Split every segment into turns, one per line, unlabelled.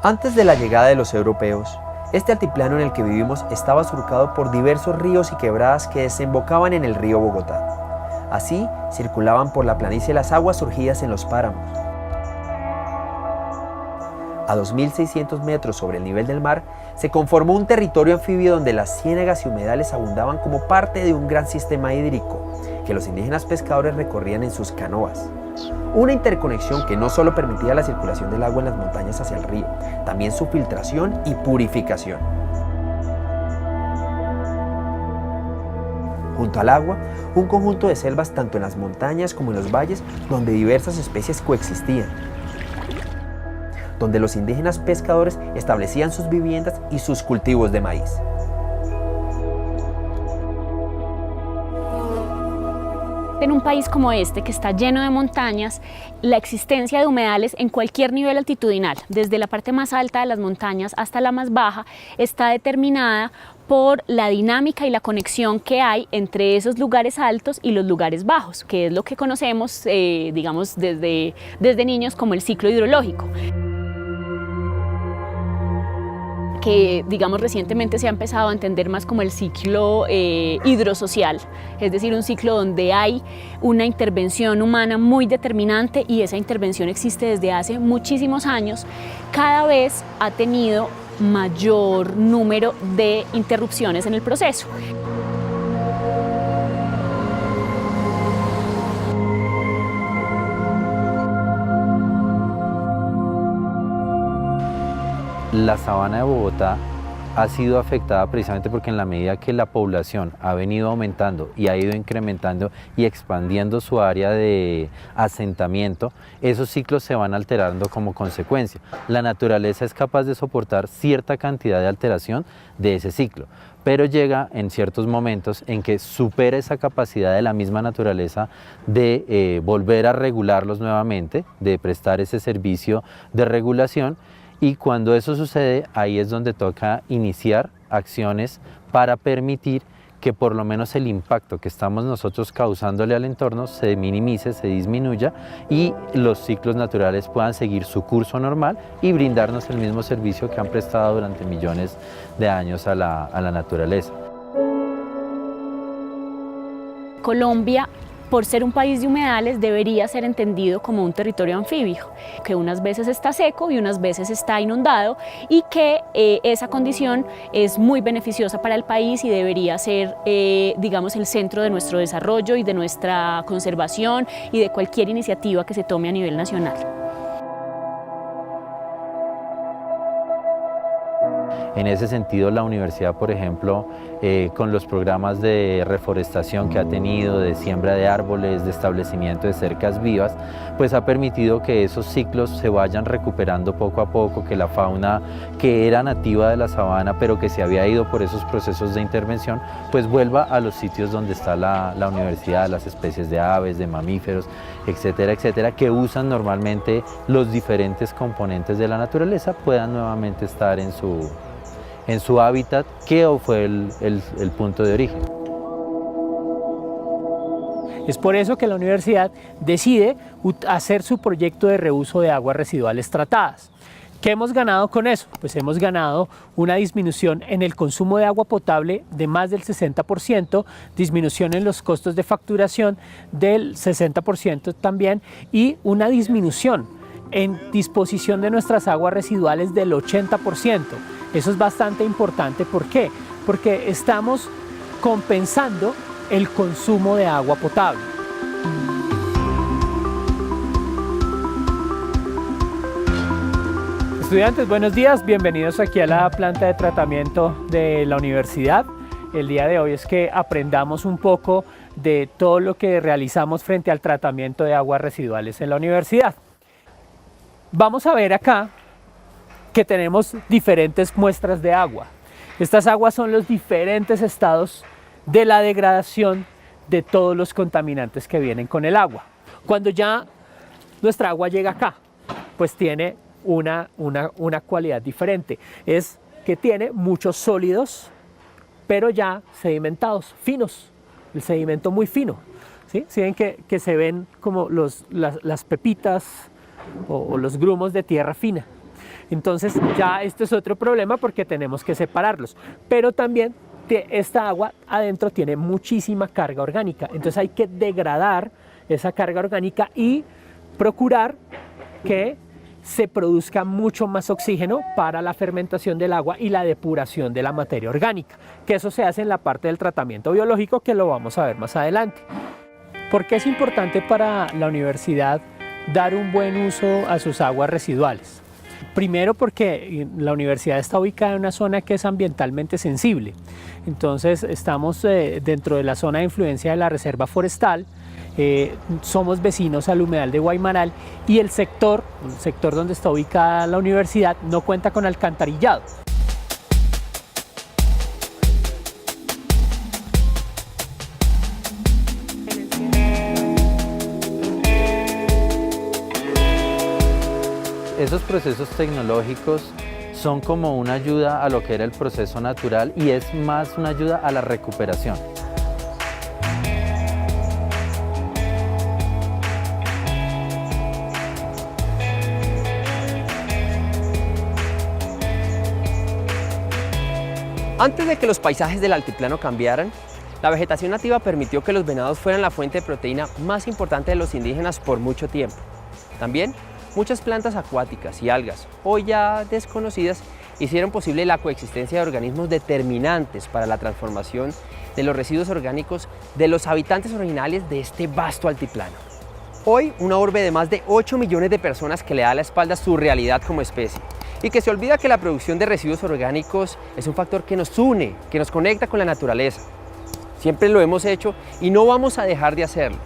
Antes de la llegada de los europeos, este altiplano en el que vivimos estaba surcado por diversos ríos y quebradas que desembocaban en el río Bogotá. Así, circulaban por la planicie las aguas surgidas en los páramos. A 2.600 metros sobre el nivel del mar, se conformó un territorio anfibio donde las ciénagas y humedales abundaban como parte de un gran sistema hídrico que los indígenas pescadores recorrían en sus canoas. Una interconexión que no solo permitía la circulación del agua en las montañas hacia el río, también su filtración y purificación. Junto al agua, un conjunto de selvas tanto en las montañas como en los valles donde diversas especies coexistían, donde los indígenas pescadores establecían sus viviendas y sus cultivos de maíz.
En un país como este, que está lleno de montañas, la existencia de humedales en cualquier nivel altitudinal, desde la parte más alta de las montañas hasta la más baja, está determinada por la dinámica y la conexión que hay entre esos lugares altos y los lugares bajos, que es lo que conocemos, digamos, desde niños como el ciclo hidrológico, que digamos recientemente se ha empezado a entender más como el ciclo hidrosocial, es decir, un ciclo donde hay una intervención humana muy determinante y esa intervención existe desde hace muchísimos años. Cada vez ha tenido mayor número de interrupciones en el proceso.
La sabana de Bogotá ha sido afectada precisamente porque en la medida que la población ha venido aumentando y ha ido incrementando y expandiendo su área de asentamiento, esos ciclos se van alterando como consecuencia. La naturaleza es capaz de soportar cierta cantidad de alteración de ese ciclo, pero llega en ciertos momentos en que supera esa capacidad de la misma naturaleza de volver a regularlos nuevamente, de prestar ese servicio de regulación. Y cuando eso sucede, ahí es donde toca iniciar acciones para permitir que por lo menos el impacto que estamos nosotros causándole al entorno se minimice, se disminuya y los ciclos naturales puedan seguir su curso normal y brindarnos el mismo servicio que han prestado durante millones de años a la naturaleza.
Colombia, por ser un país de humedales, debería ser entendido como un territorio anfibio, que unas veces está seco y unas veces está inundado y que esa condición es muy beneficiosa para el país y debería ser, digamos, el centro de nuestro desarrollo y de nuestra conservación y de cualquier iniciativa que se tome a nivel nacional.
En ese sentido, la universidad, por ejemplo, con los programas de reforestación que ha tenido, de siembra de árboles, de establecimiento de cercas vivas, pues ha permitido que esos ciclos se vayan recuperando poco a poco, que la fauna que era nativa de la sabana, pero que se había ido por esos procesos de intervención, pues vuelva a los sitios donde está la universidad, las especies de aves, de mamíferos, etcétera, etcétera, que usan normalmente los diferentes componentes de la naturaleza, puedan nuevamente estar en su hábitat que fue el punto de origen.
Es por eso que la universidad decide hacer su proyecto de reuso de aguas residuales tratadas. ¿Qué hemos ganado con eso? Pues hemos ganado una disminución en el consumo de agua potable de más del 60%, disminución en los costos de facturación del 60% también y una disminución en disposición de nuestras aguas residuales del 80%. Eso es bastante importante. ¿Por qué? Porque estamos compensando el consumo de agua potable. Estudiantes, buenos días, bienvenidos aquí a la planta de tratamiento de la universidad. El día de hoy es que aprendamos un poco de todo lo que realizamos frente al tratamiento de aguas residuales en la universidad. Vamos a ver acá que tenemos diferentes muestras de agua. Estas aguas son los diferentes estados de la degradación de todos los contaminantes que vienen con el agua. Cuando ya nuestra agua llega acá, pues tiene una cualidad diferente. Es que tiene muchos sólidos, pero ya sedimentados, finos, el sedimento muy fino. ¿Sí? ¿Sí ven que se ven como las pepitas o los grumos de tierra fina? Entonces ya esto es otro problema porque tenemos que separarlos, pero también esta agua adentro tiene muchísima carga orgánica, entonces hay que degradar esa carga orgánica y procurar que se produzca mucho más oxígeno para la fermentación del agua y la depuración de la materia orgánica, que eso se hace en la parte del tratamiento biológico, que lo vamos a ver más adelante. ¿Por qué es importante para la universidad dar un buen uso a sus aguas residuales? Primero porque la universidad está ubicada en una zona que es ambientalmente sensible, entonces estamos dentro de la zona de influencia de la reserva forestal, somos vecinos al humedal de Guaymaral y el sector donde está ubicada la universidad no cuenta con alcantarillado.
Esos procesos tecnológicos son como una ayuda a lo que era el proceso natural y es más una ayuda a la recuperación.
Antes de que los paisajes del altiplano cambiaran, la vegetación nativa permitió que los venados fueran la fuente de proteína más importante de los indígenas por mucho tiempo. También, muchas plantas acuáticas y algas, hoy ya desconocidas, hicieron posible la coexistencia de organismos determinantes para la transformación de los residuos orgánicos de los habitantes originales de este vasto altiplano. Hoy, una orbe de más de 8 millones de personas que le da la espalda a su realidad como especie y que se olvida que la producción de residuos orgánicos es un factor que nos une, que nos conecta con la naturaleza. Siempre lo hemos hecho y no vamos a dejar de hacerlo.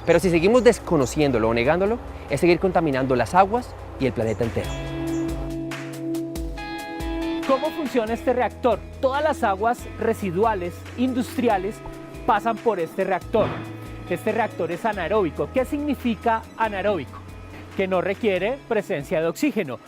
Pero si seguimos desconociéndolo o negándolo, es seguir contaminando las aguas y el planeta entero.
¿Cómo funciona este reactor? Todas las aguas residuales industriales pasan por este reactor. Este reactor es anaeróbico. ¿Qué significa anaeróbico? Que no requiere presencia de oxígeno.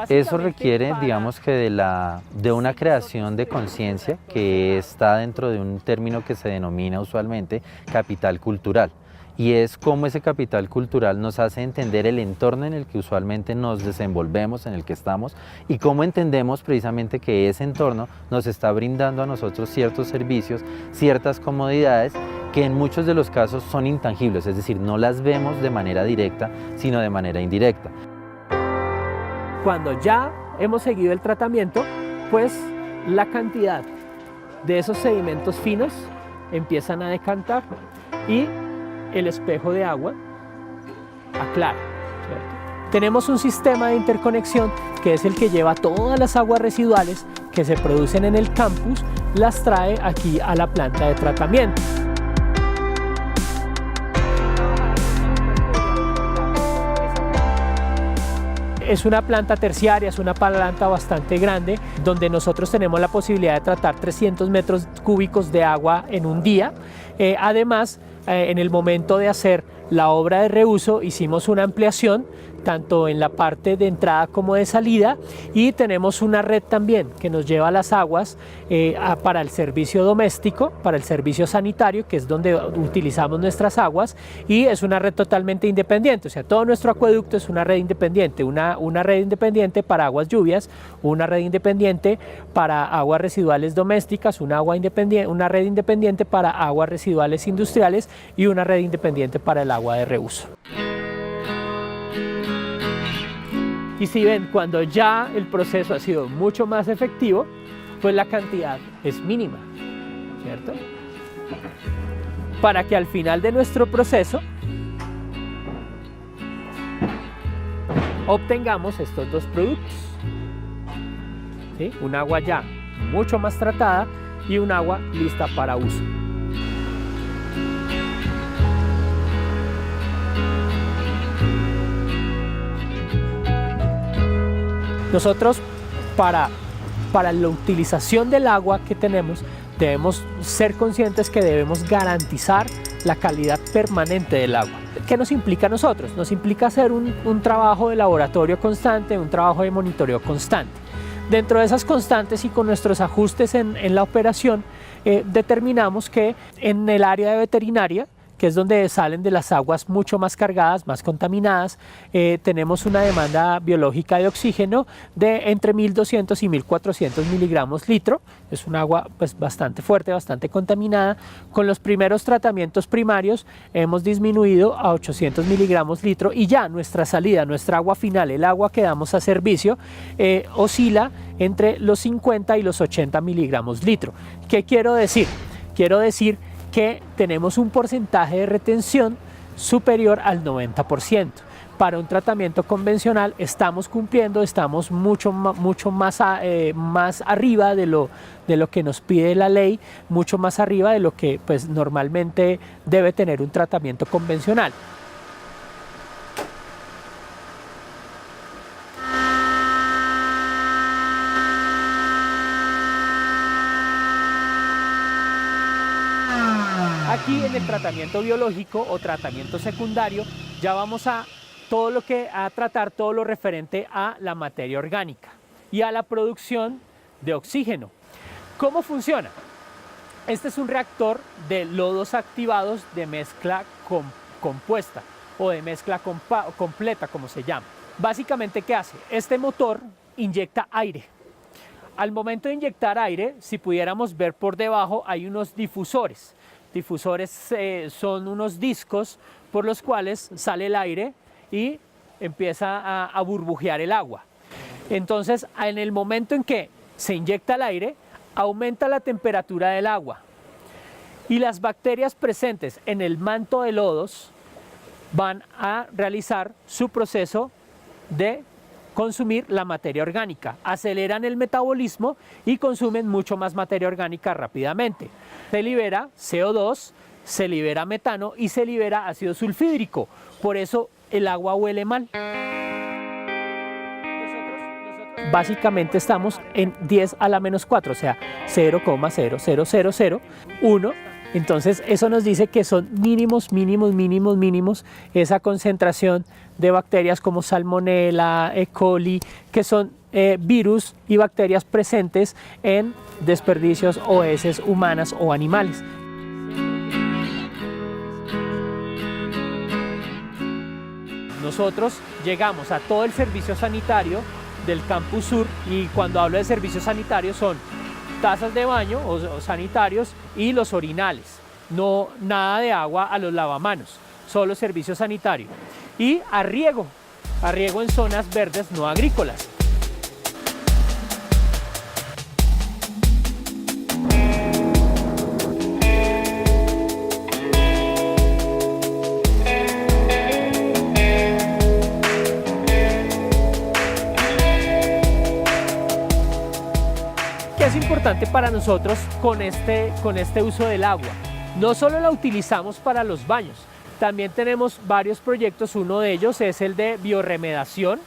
Eso requiere, digamos que de una creación de conciencia que está dentro de un término que se denomina usualmente capital cultural. Y es cómo ese capital cultural nos hace entender el entorno en el que usualmente nos desenvolvemos, en el que estamos, y cómo entendemos precisamente que ese entorno nos está brindando a nosotros ciertos servicios, ciertas comodidades que en muchos de los casos son intangibles, es decir, no las vemos de manera directa, sino de manera indirecta.
Cuando ya hemos seguido el tratamiento, pues la cantidad de esos sedimentos finos empiezan a decantar y el espejo de agua aclara, ¿cierto? Tenemos un sistema de interconexión que es el que lleva todas las aguas residuales que se producen en el campus, las trae aquí a la planta de tratamiento. Es una planta terciaria, es una planta bastante grande, donde nosotros tenemos la posibilidad de tratar 300 metros cúbicos de agua en un día. Además, en el momento de hacer la obra de reuso hicimos una ampliación tanto en la parte de entrada como de salida y tenemos una red también que nos lleva las aguas para el servicio doméstico, para el servicio sanitario, que es donde utilizamos nuestras aguas, y es una red totalmente independiente, o sea, todo nuestro acueducto es una red independiente, una red independiente para aguas lluvias, una red independiente para aguas residuales domésticas, una red independiente para aguas residuales industriales y una red independiente para el agua de reuso. Y si ven, cuando ya el proceso ha sido mucho más efectivo, pues la cantidad es mínima, ¿cierto? Para que al final de nuestro proceso obtengamos estos dos productos, ¿sí? Un agua ya mucho más tratada y un agua lista para uso. Nosotros, para la utilización del agua que tenemos, debemos ser conscientes que debemos garantizar la calidad permanente del agua. ¿Qué nos implica a nosotros? Nos implica hacer un trabajo de laboratorio constante, un trabajo de monitoreo constante. Dentro de esas constantes y con nuestros ajustes en la operación, determinamos que en el área de veterinaria, que es donde salen de las aguas mucho más cargadas, más contaminadas, tenemos una demanda biológica de oxígeno de entre 1.200 y 1.400 miligramos litro. Es un agua pues bastante fuerte, bastante contaminada. Con los primeros tratamientos primarios hemos disminuido a 800 miligramos litro y ya nuestra salida, nuestra agua final, el agua que damos a servicio, oscila entre los 50 y los 80 miligramos litro. ¿Qué quiero decir? Quiero decir que tenemos un porcentaje de retención superior al 90%. Para un tratamiento convencional estamos cumpliendo, estamos mucho más arriba de lo que nos pide la ley, mucho más arriba de lo que pues, normalmente debe tener un tratamiento convencional. Aquí en el tratamiento biológico o tratamiento secundario ya vamos a tratar todo lo referente a la materia orgánica y a la producción de oxígeno. ¿Cómo funciona? Este es un reactor de lodos activados de mezcla compuesta o de mezcla completa, como se llama. Básicamente, ¿qué hace? Este motor inyecta aire. Al momento de inyectar aire, si pudiéramos ver por debajo, hay unos difusores. Difusores son unos discos por los cuales sale el aire y empieza a burbujear el agua. Entonces, en el momento en que se inyecta el aire, aumenta la temperatura del agua y las bacterias presentes en el manto de lodos van a realizar su proceso de consumir la materia orgánica, aceleran el metabolismo y consumen mucho más materia orgánica rápidamente. Se libera CO2, se libera metano y se libera ácido sulfídrico, por eso el agua huele mal. Nosotros básicamente estamos en 10 a la menos 4, o sea, 0,00001. Entonces eso nos dice que son mínimos esa concentración de bacterias como Salmonella, E. coli, que son virus y bacterias presentes en desperdicios o heces humanas o animales. Nosotros llegamos a todo el servicio sanitario del Campus Sur y cuando hablo de servicios sanitarios son tazas de baño o sanitarios y los orinales, no nada de agua a los lavamanos, solo servicio sanitario y a riego en zonas verdes no agrícolas. ¿Qué es importante para nosotros con este uso del agua? No solo la utilizamos para los baños, también tenemos varios proyectos, uno de ellos es el de biorremedación,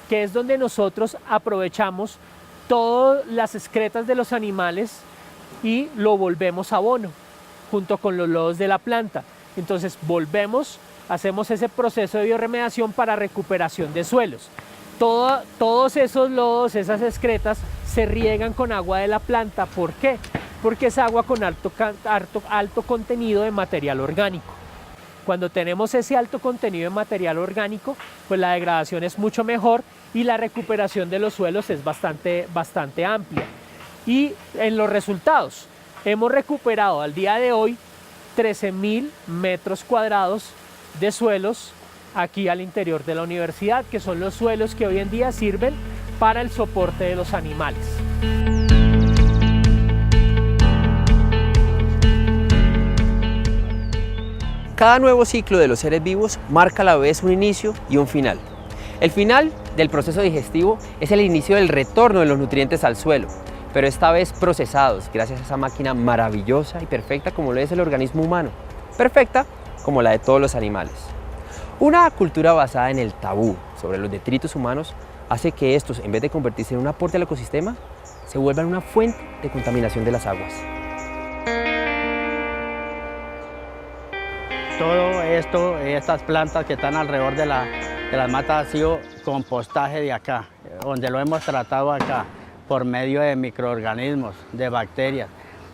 que es donde nosotros aprovechamos todas las excretas de los animales y lo volvemos abono, junto con los lodos de la planta. Entonces hacemos ese proceso de biorremedación para recuperación de suelos. Todos esos lodos, esas excretas, se riegan con agua de la planta. ¿Por qué? Porque es agua con alto contenido de material orgánico. Cuando tenemos ese alto contenido de material orgánico, pues la degradación es mucho mejor y la recuperación de los suelos es bastante amplia. Y en los resultados, hemos recuperado al día de hoy 13.000 metros cuadrados de suelos aquí al interior de la universidad, que son los suelos que hoy en día sirven para el soporte de los animales.
Cada nuevo ciclo de los seres vivos marca a la vez un inicio y un final. El final del proceso digestivo es el inicio del retorno de los nutrientes al suelo, pero esta vez procesados gracias a esa máquina maravillosa y perfecta como lo es el organismo humano, perfecta como la de todos los animales. Una cultura basada en el tabú sobre los detritos humanos hace que estos, en vez de convertirse en un aporte al ecosistema, se vuelvan una fuente de contaminación de las aguas.
Todo esto, estas plantas que están alrededor de las matas ha sido compostaje de acá, donde lo hemos tratado acá por medio de microorganismos, de bacterias.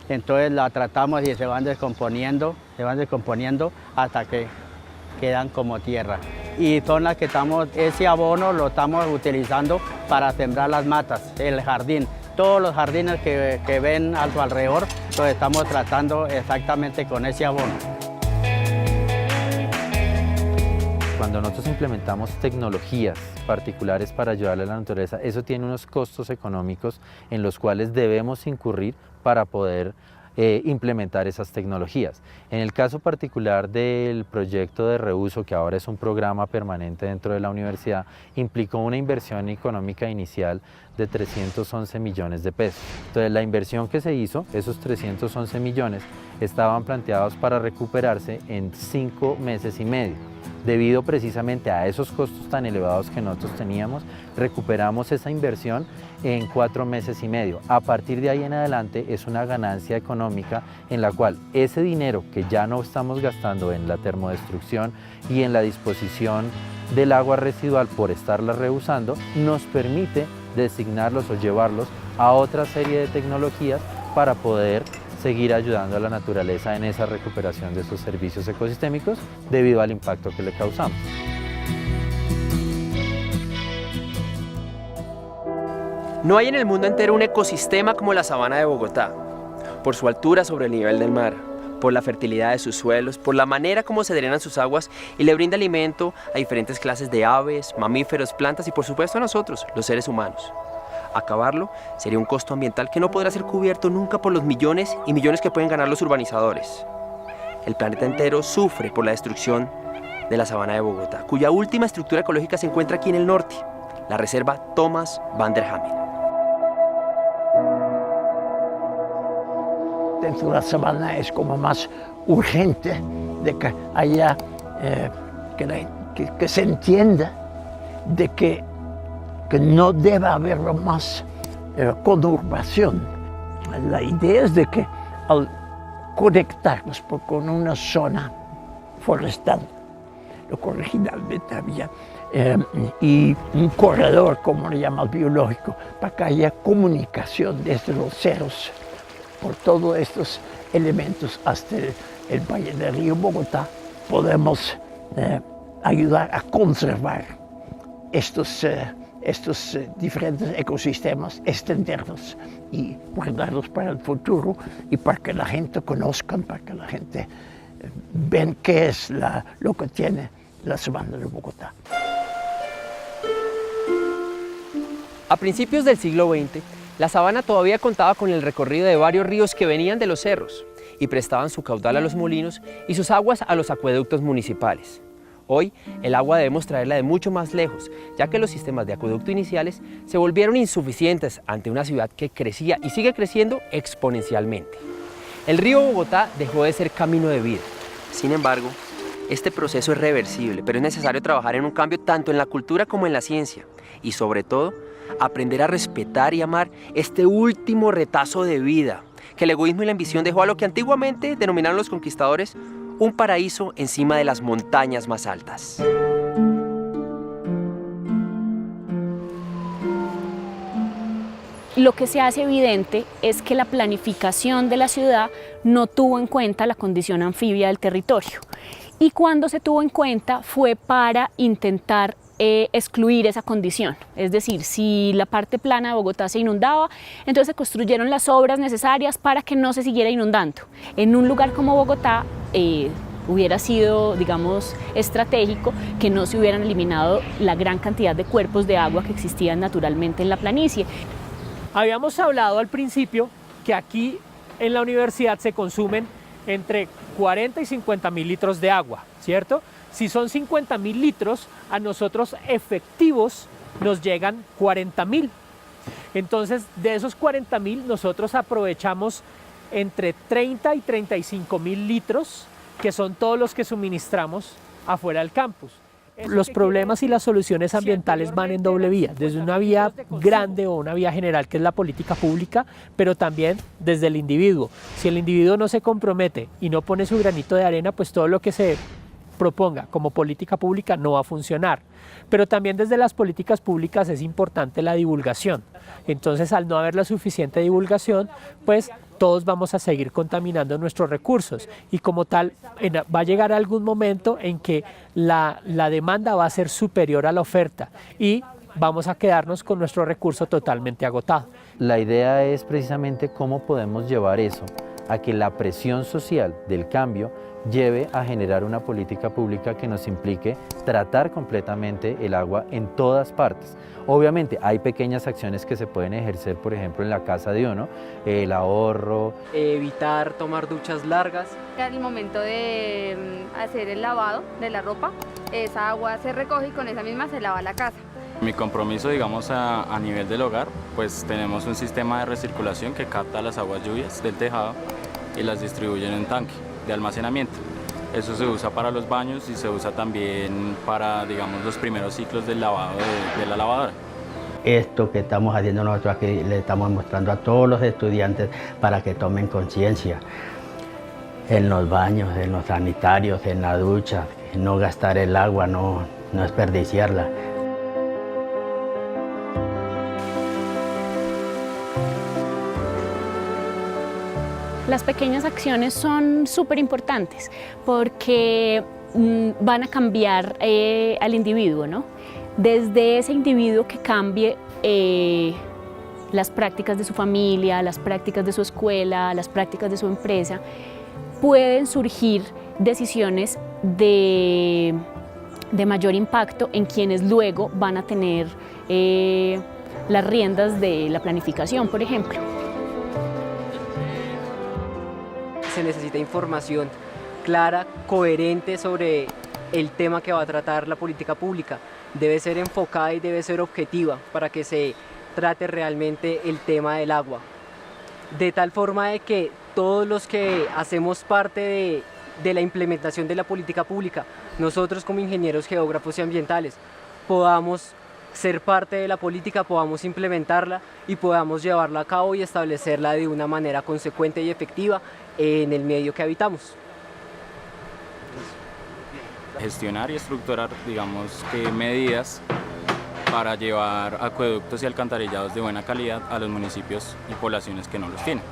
Entonces la tratamos y se van descomponiendo se van descomponiendo hasta que quedan como tierra. Y son las que ese abono lo estamos utilizando para sembrar las matas, el jardín. Todos los jardines que ven a su alrededor los estamos tratando exactamente con ese abono.
Cuando nosotros implementamos tecnologías particulares para ayudarle a la naturaleza, eso tiene unos costos económicos en los cuales debemos incurrir para poder implementar esas tecnologías. En el caso particular del proyecto de reuso, que ahora es un programa permanente dentro de la universidad, implicó una inversión económica inicial de 311 millones de pesos. Entonces la inversión que se hizo, esos 311 millones, estaban planteados para recuperarse en 5 meses y medio. Debido precisamente a esos costos tan elevados que nosotros teníamos, recuperamos esa inversión en 4 meses y medio. A partir de ahí en adelante es una ganancia económica en la cual ese dinero que ya no estamos gastando en la termodestrucción y en la disposición del agua residual por estarla reusando, nos permite designarlos o llevarlos a otra serie de tecnologías para poder seguir ayudando a la naturaleza en esa recuperación de esos servicios ecosistémicos debido al impacto que le causamos.
No hay en el mundo entero un ecosistema como la sabana de Bogotá, por su altura sobre el nivel del mar, por la fertilidad de sus suelos, por la manera como se drenan sus aguas y le brinda alimento a diferentes clases de aves, mamíferos, plantas y por supuesto a nosotros, los seres humanos. Acabarlo sería un costo ambiental que no podrá ser cubierto nunca por los millones y millones que pueden ganar los urbanizadores. El planeta entero sufre por la destrucción de la sabana de Bogotá, cuya última estructura ecológica se encuentra aquí en el norte, la reserva Thomas van der Hamen.
Dentro de la sabana es como más urgente de que haya, que se entienda de que no debe haber más conurbación. La idea es de que al conectarnos con una zona forestal, lo que originalmente había, y un corredor, como le llama el biológico, para que haya comunicación desde los cerros por todos estos elementos hasta el valle del río Bogotá, podemos ayudar a conservar estos diferentes ecosistemas, extenderlos y guardarlos para el futuro y para que la gente conozca, para que la gente vea qué es lo que tiene la sabana de Bogotá.
A principios del siglo XX, la sabana todavía contaba con el recorrido de varios ríos que venían de los cerros y prestaban su caudal a los molinos y sus aguas a los acueductos municipales. Hoy, el agua debemos traerla de mucho más lejos, ya que los sistemas de acueducto iniciales se volvieron insuficientes ante una ciudad que crecía y sigue creciendo exponencialmente. El río Bogotá dejó de ser camino de vida. Sin embargo, este proceso es reversible, pero es necesario trabajar en un cambio tanto en la cultura como en la ciencia y, sobre todo, aprender a respetar y amar este último retazo de vida que el egoísmo y la ambición dejó a lo que antiguamente denominaron los conquistadores un paraíso encima de las montañas más altas.
Lo que se hace evidente es que la planificación de la ciudad no tuvo en cuenta la condición anfibia del territorio. Y cuando se tuvo en cuenta fue para intentar excluir esa condición. Es decir, si la parte plana de Bogotá se inundaba, entonces se construyeron las obras necesarias para que no se siguiera inundando. En un lugar como Bogotá hubiera sido, digamos, estratégico que no se hubieran eliminado la gran cantidad de cuerpos de agua que existían naturalmente en la planicie.
Habíamos hablado al principio que aquí en la universidad se consumen entre 40 y 50 mil litros de agua, ¿cierto? Si son 50 mil litros, a nosotros efectivos nos llegan 40 mil. Entonces, de esos 40 mil, nosotros aprovechamos entre 30 y 35 mil litros, que son todos los que suministramos afuera del campus. Los problemas y las soluciones ambientales van en doble vía, desde una vía grande o una vía general que es la política pública, pero también desde el individuo. Si el individuo no se compromete y no pone su granito de arena, pues todo lo que se proponga como política pública no va a funcionar. Pero también desde las políticas públicas es importante la divulgación. Entonces, al no haber la suficiente divulgación, pues todos vamos a seguir contaminando nuestros recursos y como tal va a llegar algún momento en que la demanda va a ser superior a la oferta y vamos a quedarnos con nuestro recurso totalmente agotado.
La idea es precisamente cómo podemos llevar eso a que la presión social del cambio lleve a generar una política pública que nos implique tratar completamente el agua en todas partes. Obviamente hay pequeñas acciones que se pueden ejercer, por ejemplo, en la casa de uno, el ahorro.
Evitar tomar duchas largas.
Al momento de hacer el lavado de la ropa, esa agua se recoge y con esa misma se lava la casa.
Mi compromiso, digamos, a nivel del hogar, pues tenemos un sistema de recirculación que capta las aguas lluvias del tejado y las distribuye en un tanque de almacenamiento. Eso se usa para los baños y se usa también para, digamos, los primeros ciclos del lavado de la lavadora.
Esto que estamos haciendo nosotros aquí le estamos mostrando a todos los estudiantes para que tomen conciencia en los baños, en los sanitarios, en la ducha, no gastar el agua, no desperdiciarla.
Las pequeñas acciones son súper importantes porque van a cambiar al individuo, ¿no? Desde ese individuo que cambie las prácticas de su familia, las prácticas de su escuela, las prácticas de su empresa, pueden surgir decisiones de mayor impacto en quienes luego van a tener las riendas de la planificación, por ejemplo.
Se necesita información clara, coherente sobre el tema que va a tratar la política pública. Debe ser enfocada y debe ser objetiva para que se trate realmente el tema del agua. De tal forma de que todos los que hacemos parte de la implementación de la política pública, nosotros como ingenieros geógrafos y ambientales, podamos ser parte de la política, podamos implementarla y podamos llevarla a cabo y establecerla de una manera consecuente y efectiva en el medio que habitamos.
Gestionar y estructurar, digamos, medidas para llevar acueductos y alcantarillados de buena calidad a los municipios y poblaciones que no los tienen.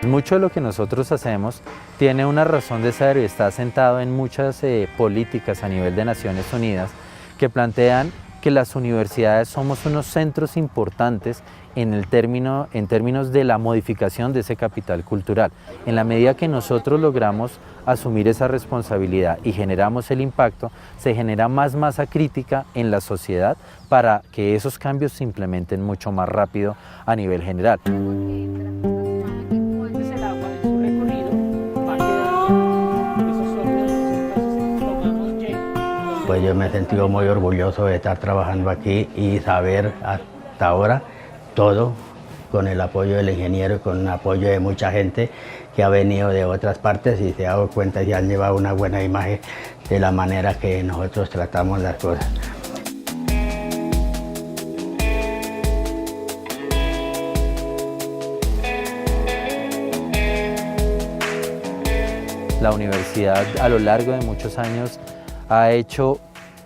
Mucho de lo que nosotros hacemos tiene una razón de ser y está sentado en muchas políticas a nivel de Naciones Unidas que plantean que las universidades somos unos centros importantes en términos de la modificación de ese capital cultural. En la medida que nosotros logramos asumir esa responsabilidad y generamos el impacto, se genera más masa crítica en la sociedad para que esos cambios se implementen mucho más rápido a nivel general.
Pues yo me he sentido muy orgulloso de estar trabajando aquí y saber hasta ahora todo con el apoyo del ingeniero y con el apoyo de mucha gente que ha venido de otras partes y se ha dado cuenta y han llevado una buena imagen de la manera que nosotros tratamos las cosas.
La universidad a lo largo de muchos años ha hecho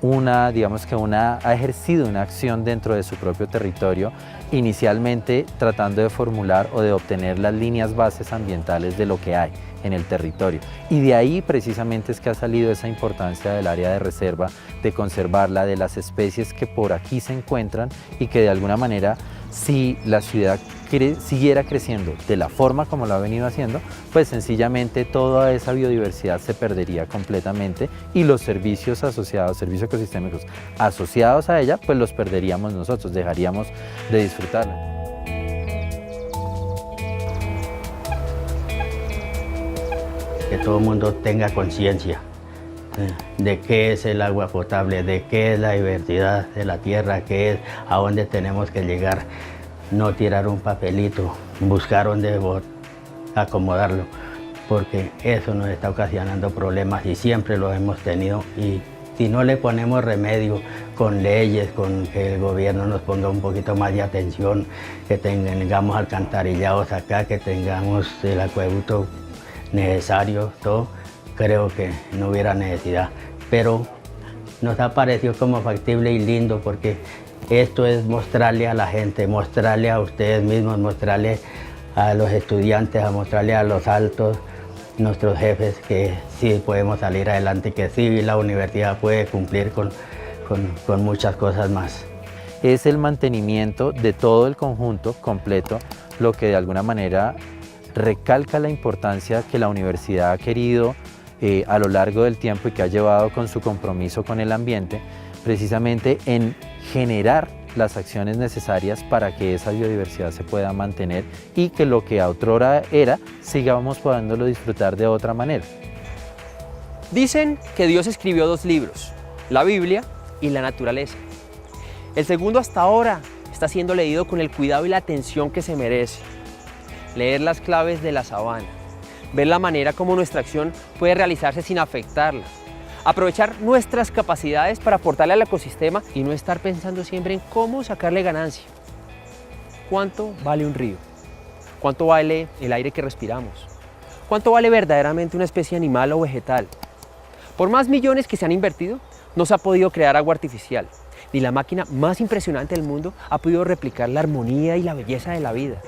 ha ejercido una acción dentro de su propio territorio, inicialmente tratando de formular o de obtener las líneas bases ambientales de lo que hay en el territorio. Y de ahí precisamente es que ha salido esa importancia del área de reserva, de conservarla, de las especies que por aquí se encuentran y que de alguna manera, si la ciudad siguiera creciendo de la forma como lo ha venido haciendo, pues sencillamente toda esa biodiversidad se perdería completamente y los servicios asociados, servicios ecosistémicos asociados a ella, pues los perderíamos nosotros, dejaríamos de disfrutarla.
Que todo el mundo tenga conciencia de qué es el agua potable, de qué es la diversidad de la tierra, qué es, a dónde tenemos que llegar. No tirar un papelito, buscar dónde acomodarlo, porque eso nos está ocasionando problemas y siempre lo hemos tenido. Y si no le ponemos remedio con leyes, con que el gobierno nos ponga un poquito más de atención, que tengamos alcantarillados acá, que tengamos el acueducto necesario, todo, creo que no hubiera necesidad. Pero nos ha parecido como factible y lindo porque Esto es mostrarle a la gente, mostrarle a ustedes mismos, mostrarle a los estudiantes, a mostrarle a los altos, nuestros jefes, que sí podemos salir adelante, que sí la universidad puede cumplir con muchas cosas más.
Es el mantenimiento de todo el conjunto completo lo que de alguna manera recalca la importancia que la universidad ha querido a lo largo del tiempo y que ha llevado con su compromiso con el ambiente, precisamente en generar las acciones necesarias para que esa biodiversidad se pueda mantener y que lo que otrora era, sigamos pudiéndolo disfrutar de otra manera.
Dicen que Dios escribió 2 libros, la Biblia y la naturaleza. El segundo hasta ahora está siendo leído con el cuidado y la atención que se merece. Leer las claves de la sabana, ver la manera como nuestra acción puede realizarse sin afectarla, aprovechar nuestras capacidades para aportarle al ecosistema y no estar pensando siempre en cómo sacarle ganancia. ¿Cuánto vale un río? ¿Cuánto vale el aire que respiramos? ¿Cuánto vale verdaderamente una especie animal o vegetal? Por más millones que se han invertido, no se ha podido crear agua artificial, ni la máquina más impresionante del mundo ha podido replicar la armonía y la belleza de la vida.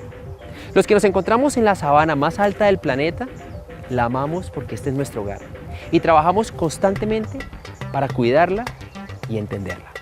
Los que nos encontramos en la sabana más alta del planeta, la amamos porque este es nuestro hogar y trabajamos constantemente para cuidarla y entenderla.